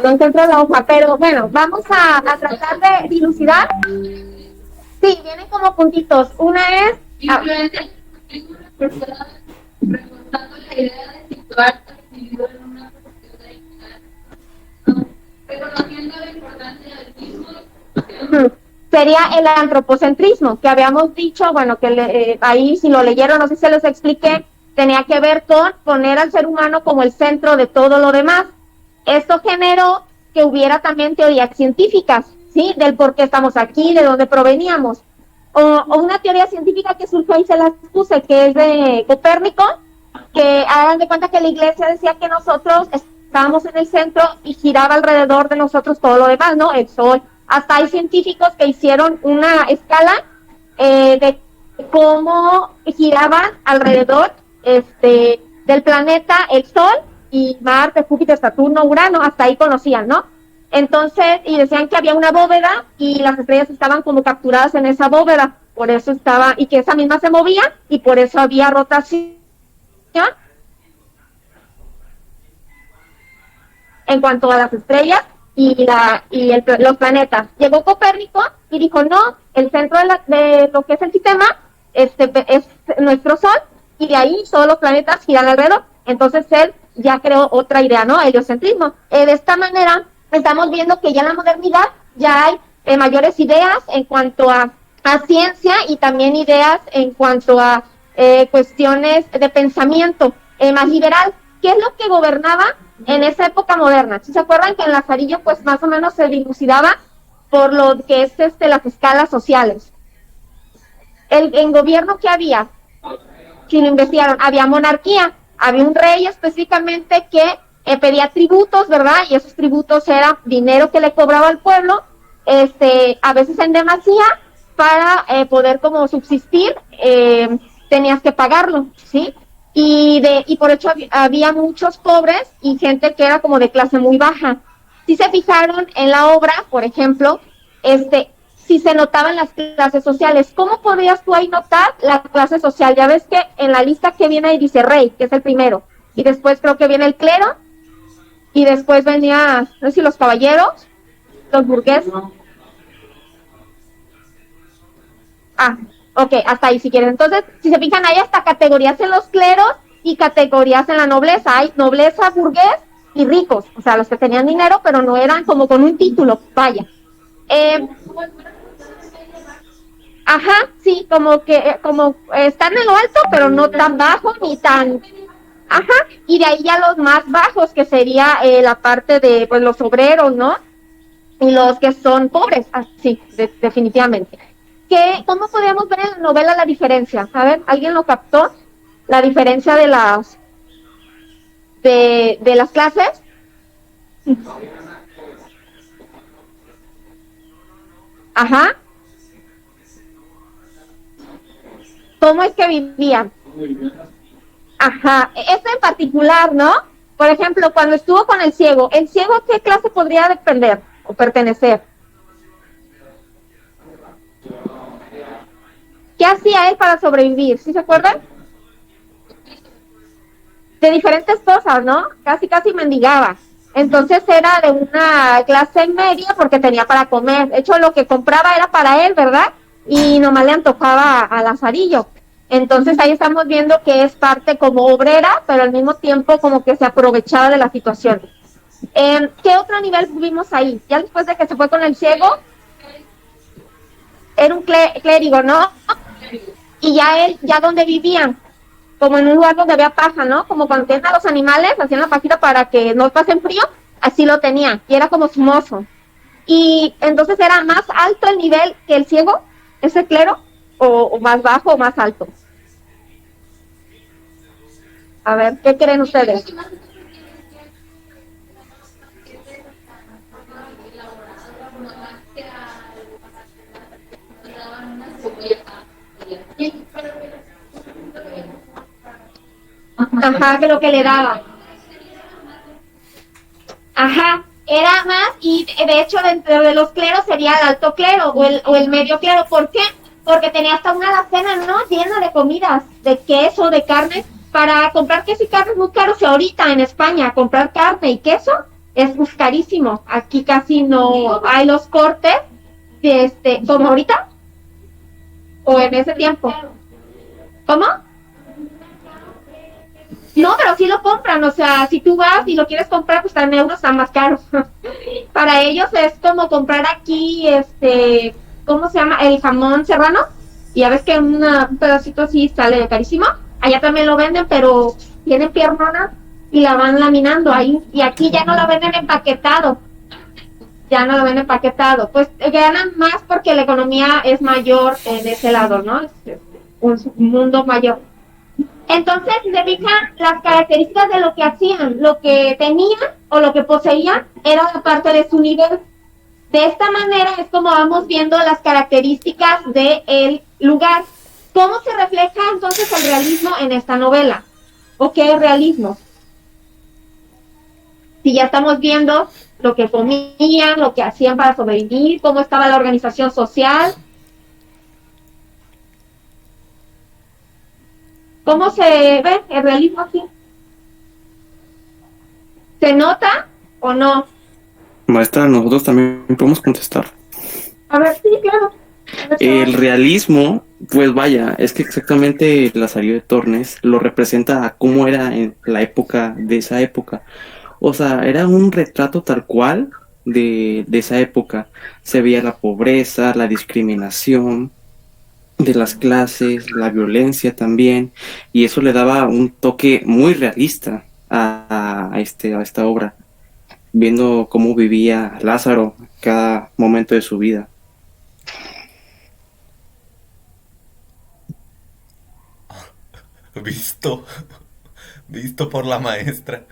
no encuentro la hoja, pero bueno, vamos a tratar de dilucidar. Sí, vienen como puntitos. Una es... Simplemente preguntando la idea de situar al individuo en una posición de igualdad, reconociendo la importancia del mismo. Sería el antropocentrismo, que habíamos dicho, bueno, que ahí si lo leyeron, no sé si se los expliqué, tenía que ver con poner al ser humano como el centro de todo lo demás. Esto generó que hubiera también teorías científicas, ¿sí? Del por qué estamos aquí, de dónde proveníamos. O una teoría científica que surgió y se las puse, que es de Copérnico, que hagan de cuenta que la iglesia decía que nosotros estábamos en el centro y giraba alrededor de nosotros todo lo demás, ¿no? El sol. Hasta hay científicos que hicieron una escala de cómo giraban alrededor del planeta el sol y Marte, Júpiter, Saturno, Urano, hasta ahí conocían, ¿no? Entonces, y decían que había una bóveda y las estrellas estaban como capturadas en esa bóveda, por eso estaba, y que esa misma se movía y por eso había rotación en cuanto a las estrellas los planetas. Llegó Copérnico y dijo, no, el centro de lo que es el sistema es nuestro Sol, y de ahí todos los planetas giran alrededor. Entonces él ya creó otra idea, ¿no? Heliocentrismo. De esta manera estamos viendo que ya en la modernidad ya hay mayores ideas en cuanto a ciencia y también ideas en cuanto a cuestiones de pensamiento más liberal. ¿Qué es lo que gobernaba en esa época moderna? Si se acuerdan que en Lazarillo pues más o menos se dilucidaba por lo que es las escalas sociales. En gobierno que había, si lo investigaron, había monarquía, había un rey específicamente que pedía tributos, ¿verdad? Y esos tributos eran dinero que le cobraba al pueblo, a veces en demasía, para poder como subsistir, tenías que pagarlo, ¿sí? Y por hecho había muchos pobres y gente que era como de clase muy baja. Si se fijaron en la obra, por ejemplo, si se notaban las clases sociales, ¿cómo podrías tú ahí notar la clase social? Ya ves que en la lista que viene ahí dice rey, que es el primero, y después creo que viene el clero, y después venía, no sé si los caballeros, los burgueses. Ok, hasta ahí si quieres. Entonces, si se fijan, hay hasta categorías en los cleros y categorías en la nobleza. Hay nobleza, burgués y ricos, o sea, los que tenían dinero, pero no eran como con un título, vaya. Sí, como que como están en lo alto, pero no tan bajo ni tan... y de ahí ya los más bajos, que sería la parte de pues los obreros, ¿no? Y los que son pobres, sí, definitivamente. ¿Cómo podríamos ver en la novela la diferencia? A ver, ¿alguien lo captó? La diferencia de las clases. ¿Cómo es que vivían? Esto en particular, ¿no? Por ejemplo, cuando estuvo con ¿el ciego a qué clase podría depender o pertenecer? ¿Qué hacía él para sobrevivir? ¿Sí se acuerdan? De diferentes cosas, ¿no? Casi mendigaba. Entonces era de una clase media porque tenía para comer. De hecho, lo que compraba era para él, ¿verdad? Y nomás le antojaba a Lazarillo. Entonces ahí estamos viendo que es parte como obrera, pero al mismo tiempo como que se aprovechaba de la situación. ¿Qué otro nivel vimos ahí? Ya después de que se fue con el ciego, era un clérigo, ¿no? Y ya donde vivían, como en un lugar donde había paja, ¿no? Como cuando tienen a los animales, hacían la pajita para que no pasen frío, así lo tenían, y era como su mozo. Y entonces era más alto el nivel que el ciego, ese clero, o más bajo o más alto. A ver, ¿qué creen ustedes? Que lo que le daba. Era más, y de hecho dentro de los cleros sería el alto clero o el medio clero. ¿Por qué? Porque tenía hasta una alacena, ¿no? Llena de comidas, de queso, de carne. Para comprar queso y carne es muy caro. Si ahorita en España comprar carne y queso es pues, carísimo. Aquí casi no hay los cortes, como ahorita, o en ese tiempo. ¿Cómo? No, pero sí lo compran, o sea, si tú vas y lo quieres comprar, pues en euros está más caro. Para ellos es como comprar aquí, ¿cómo se llama? El jamón serrano. Y ya ves que un pedacito así sale carísimo. Allá también lo venden, pero tienen piernonas y la van laminando ahí. Y aquí ya no lo venden empaquetado. Ya no lo venden empaquetado. Pues ganan más porque la economía es mayor en ese lado, ¿no? Es un mundo mayor. Entonces, si se fijan, las características de lo que hacían, lo que tenían o lo que poseían, era la parte de su nivel. De esta manera es como vamos viendo las características del lugar. ¿Cómo se refleja entonces el realismo en esta novela? ¿O qué es realismo? Si ya estamos viendo lo que comían, lo que hacían para sobrevivir, cómo estaba la organización social. ¿Cómo se ve el realismo aquí? ¿Se nota o no? Maestra, nosotros también podemos contestar. A ver, sí, claro. El realismo, pues vaya, es que exactamente la salida de Tornes lo representa a cómo era en la época de esa época. O sea, era un retrato tal cual de esa época. Se veía la pobreza, la discriminación de las clases, la violencia también, y eso le daba un toque muy realista a esta obra, viendo cómo vivía Lázaro cada momento de su vida. Visto por la maestra.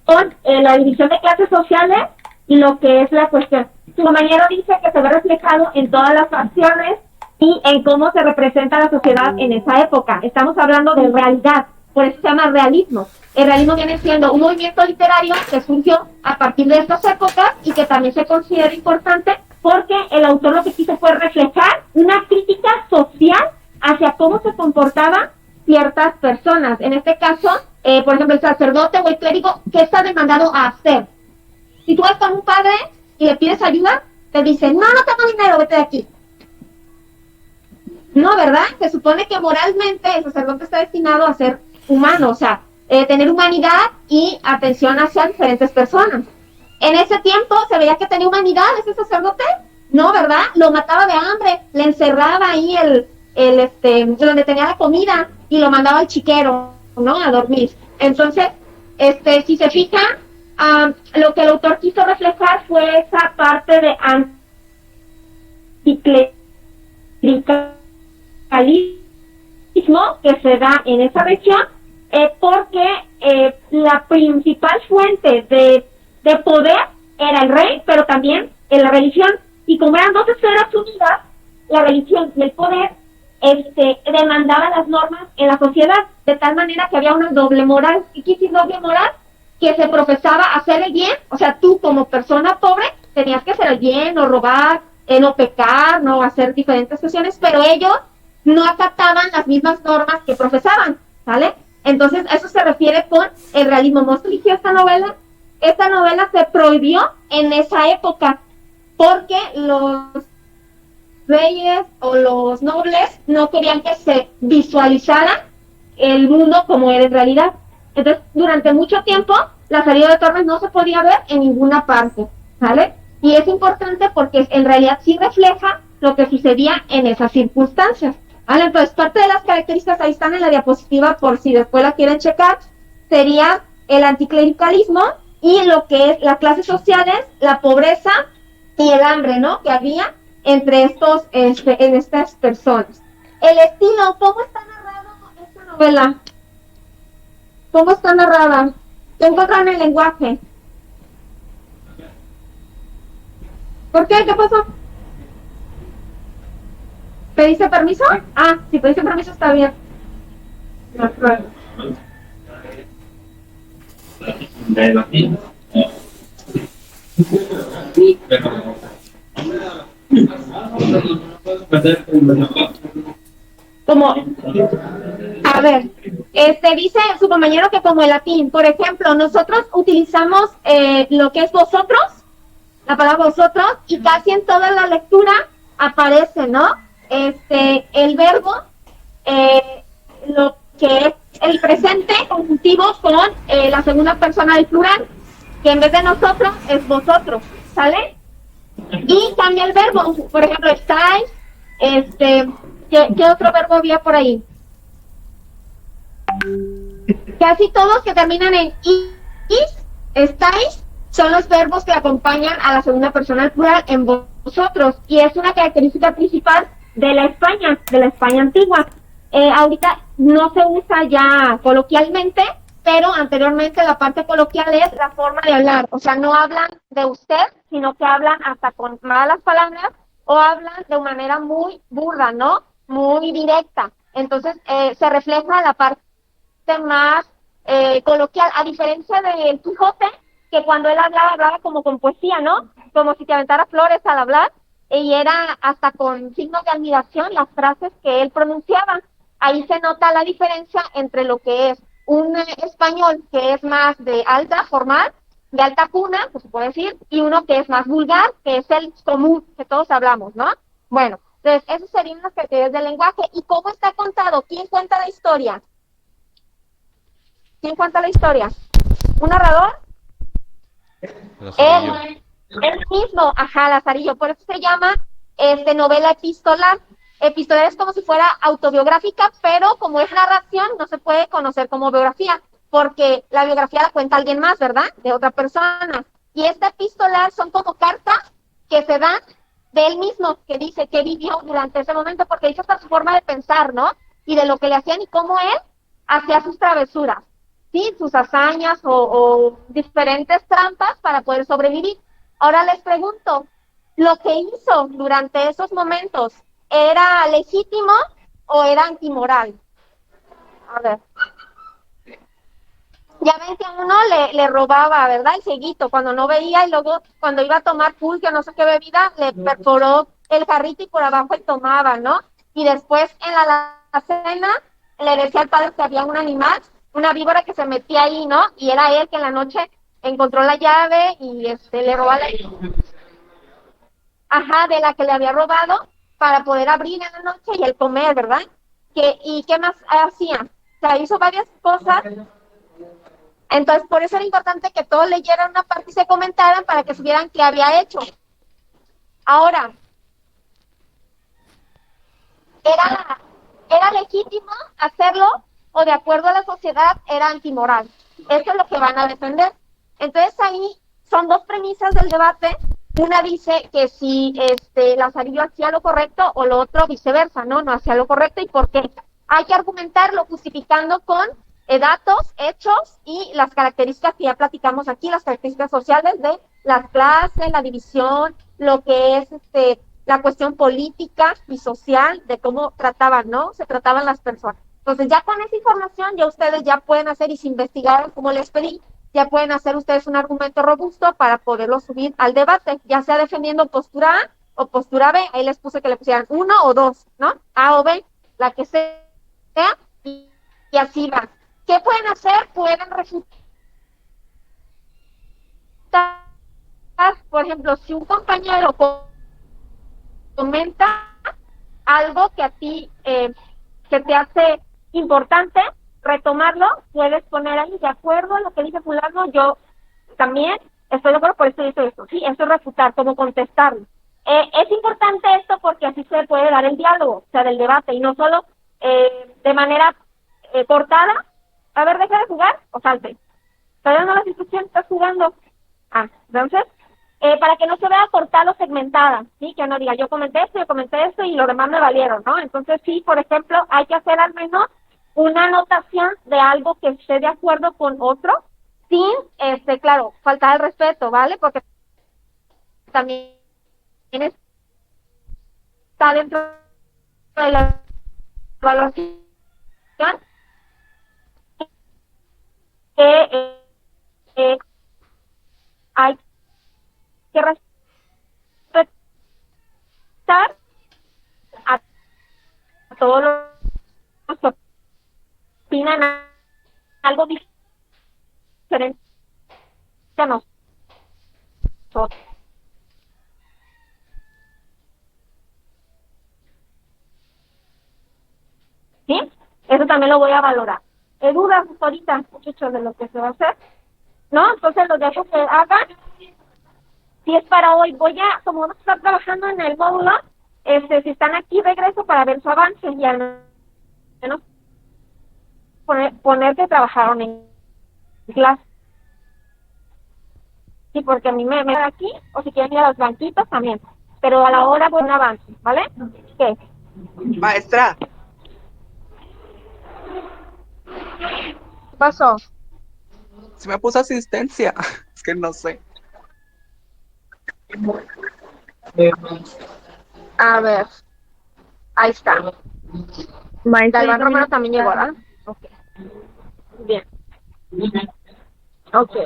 Con la división de clases sociales y lo que es la cuestión. Su compañero dice que se ve reflejado en todas las acciones y en cómo se representa la sociedad en esa época. Estamos hablando de realidad, por eso se llama realismo. El realismo viene siendo un movimiento literario que surgió a partir de estas épocas y que también se considera importante porque el autor lo que quiso fue reflejar una crítica social hacia cómo se comportaban ciertas personas. En este caso, por ejemplo, el sacerdote o el clérigo, ¿qué está demandado a hacer? Si tú vas con un padre y le pides ayuda, te dice, no tengo dinero, vete de aquí. No, ¿verdad? Se supone que moralmente el sacerdote está destinado a ser humano, o sea, tener humanidad y atención hacia diferentes personas. En ese tiempo se veía que tenía humanidad ese sacerdote, no, ¿verdad? Lo mataba de hambre, le encerraba ahí donde tenía la comida y lo mandaba al chiquero, ¿no? A dormir. Entonces, si se fijan, lo que el autor quiso reflejar fue esa parte de anticlericalismo que se da en esa región, porque la principal fuente de poder era el rey, pero también en la religión. Y como eran dos esferas unidas, la religión y el poder demandaban las normas en la sociedad, de tal manera que había una doble moral. ¿Y qué es doble moral? Que se profesaba hacer el bien, o sea, tú como persona pobre tenías que hacer el bien, no robar, no pecar, no hacer diferentes cuestiones, pero ellos no acataban las mismas normas que profesaban, ¿vale? Entonces, a eso se refiere con el realismo. ¿No se eligió esta novela? Esta novela se prohibió en esa época porque los reyes o los nobles no querían que se visualizara el mundo como era en realidad. Entonces, durante mucho tiempo, la salida de Torres no se podía ver en ninguna parte, ¿vale? Y es importante porque en realidad sí refleja lo que sucedía en esas circunstancias, ¿vale? Entonces, parte de las características ahí están en la diapositiva por si después la quieren checar, sería el anticlericalismo y lo que es las clases sociales, la pobreza y el hambre, ¿no? Que había entre en estas personas. El estilo, ¿cómo está narrado esta novela? ¿Cómo está narrada? ¿Qué encuentran en el lenguaje? ¿Por qué? ¿Qué pasó? ¿Pediste permiso? Ah, si pediste permiso está bien. Como, a ver, me dice su compañero que como el latín, por ejemplo, nosotros utilizamos lo que es vosotros, la palabra vosotros, y casi en toda la lectura aparece, ¿no? El verbo, lo que es el presente conjuntivo con la segunda persona del plural, que en vez de nosotros es vosotros, ¿sale? Y cambia el verbo, por ejemplo, estáis, ¿qué otro verbo había por ahí? Casi todos que terminan en is, estáis, son los verbos que acompañan a la segunda persona del plural en vosotros, y es una característica principal de la España antigua. Ahorita no se usa ya coloquialmente, pero anteriormente la parte coloquial es la forma de hablar, o sea, no hablan de usted, sino que hablan hasta con malas palabras o hablan de manera muy burda, ¿no? Muy directa. Entonces, se refleja la parte más coloquial, a diferencia del Quijote, que cuando él hablaba como con poesía, ¿no? Como si te aventara flores al hablar, y era hasta con signos de admiración las frases que él pronunciaba. Ahí se nota la diferencia entre lo que es un español que es más de alta, formal, de alta cuna, pues se puede decir, y uno que es más vulgar, que es el común, que todos hablamos, ¿no? Bueno, entonces, esas serían las características del lenguaje. ¿Y cómo está contado? ¿Quién cuenta la historia? ¿Quién cuenta la historia? ¿Un narrador? Lazarillo. Él mismo, ajá, Lazarillo. Por eso se llama novela epistolar. Epistolar es como si fuera autobiográfica, pero como es narración, no se puede conocer como biografía, porque la biografía la cuenta alguien más, ¿verdad? De otra persona. Y esta epistolar son como cartas que se dan de él mismo, que dice que vivió durante ese momento, porque dice hasta su forma de pensar, ¿no? Y de lo que le hacían y cómo él hacía sus travesuras. Sí, sus hazañas o diferentes trampas para poder sobrevivir. Ahora les pregunto, ¿lo que hizo durante esos momentos era legítimo o era antimoral? A ver. Ya ven que a uno le robaba, ¿verdad? El cieguito, cuando no veía, y luego cuando iba a tomar pulque o no sé qué bebida, le perforó el jarrito y por abajo él tomaba, ¿no? Y después en la cena le decía al padre que había un animal, una víbora que se metía ahí, ¿no? Y era él que en la noche encontró la llave y le robó de la que le había robado para poder abrir en la noche y el comer, ¿verdad? ¿Y qué más hacía? O sea, hizo varias cosas. Entonces, por eso era importante que todos leyeran una parte y se comentaran para que supieran qué había hecho. Ahora, ¿era legítimo hacerlo o de acuerdo a la sociedad era antimoral? Eso es lo que van a defender. Entonces, ahí son dos premisas del debate. Una dice que si Lazarillo hacía lo correcto o lo otro viceversa, ¿no? No hacía lo correcto. ¿Y por qué? Hay que argumentarlo justificando con datos, hechos y las características que ya platicamos aquí, las características sociales de las clases, la división, lo que es la cuestión política y social de cómo trataban, ¿no? Se trataban las personas. Entonces, ya con esa información, ya ustedes ya pueden hacer, y si investigaron como les pedí, ya pueden hacer ustedes un argumento robusto para poderlo subir al debate, ya sea defendiendo postura A o postura B. Ahí les puse que le pusieran uno o dos, ¿no? A o B, la que sea, y así va. ¿Qué pueden hacer? Pueden refutar, por ejemplo, si un compañero comenta algo que a ti que te hace importante, retomarlo, puedes poner ahí, de acuerdo a lo que dice fulano, yo también estoy de acuerdo, por eso dice esto. Sí, eso es refutar, como contestarlo. Es importante esto porque así se puede dar el diálogo, o sea, del debate, y no solo de manera cortada. A ver, deja de jugar o salte. Todavía no las instrucciones, estás jugando. Entonces, para que no se vea cortada o segmentada, ¿sí? Que no diga, yo comenté esto y lo demás me valieron, ¿no? Entonces, sí, por ejemplo, hay que hacer al menos una anotación de algo que esté de acuerdo con otro, sin, claro, faltar el respeto, ¿vale? Porque también está dentro de la evaluación que hay que respetar a todos los que opinan a nosotros. ¿Sí? Eso también lo voy a valorar. Dudas ahorita, muchachos, de lo que se va a hacer, ¿no? Entonces los dejo que hagan. Si es para hoy, voy a, como vamos a estar trabajando en el módulo, si están aquí, regreso para ver su avance y al menos poner que trabajaron en clase. Sí, porque a mí me da aquí, o si quieren ir a los banquitos también. Pero a la hora voy a un avance, ¿vale? ¿Qué? Maestra, ¿Qué pasó? si me puso asistencia. Es que no sé. A ver, ahí está. Maestra, Galván yo Romero también- también llegó, ¿verdad? Ok. Bien. Ok.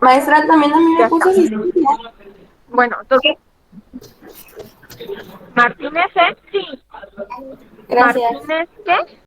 Maestra, también a mí Ya me puso está. asistencia. Bueno, entonces, Martínez, ¿eh? Sí. Gracias. Martínez, ¿qué?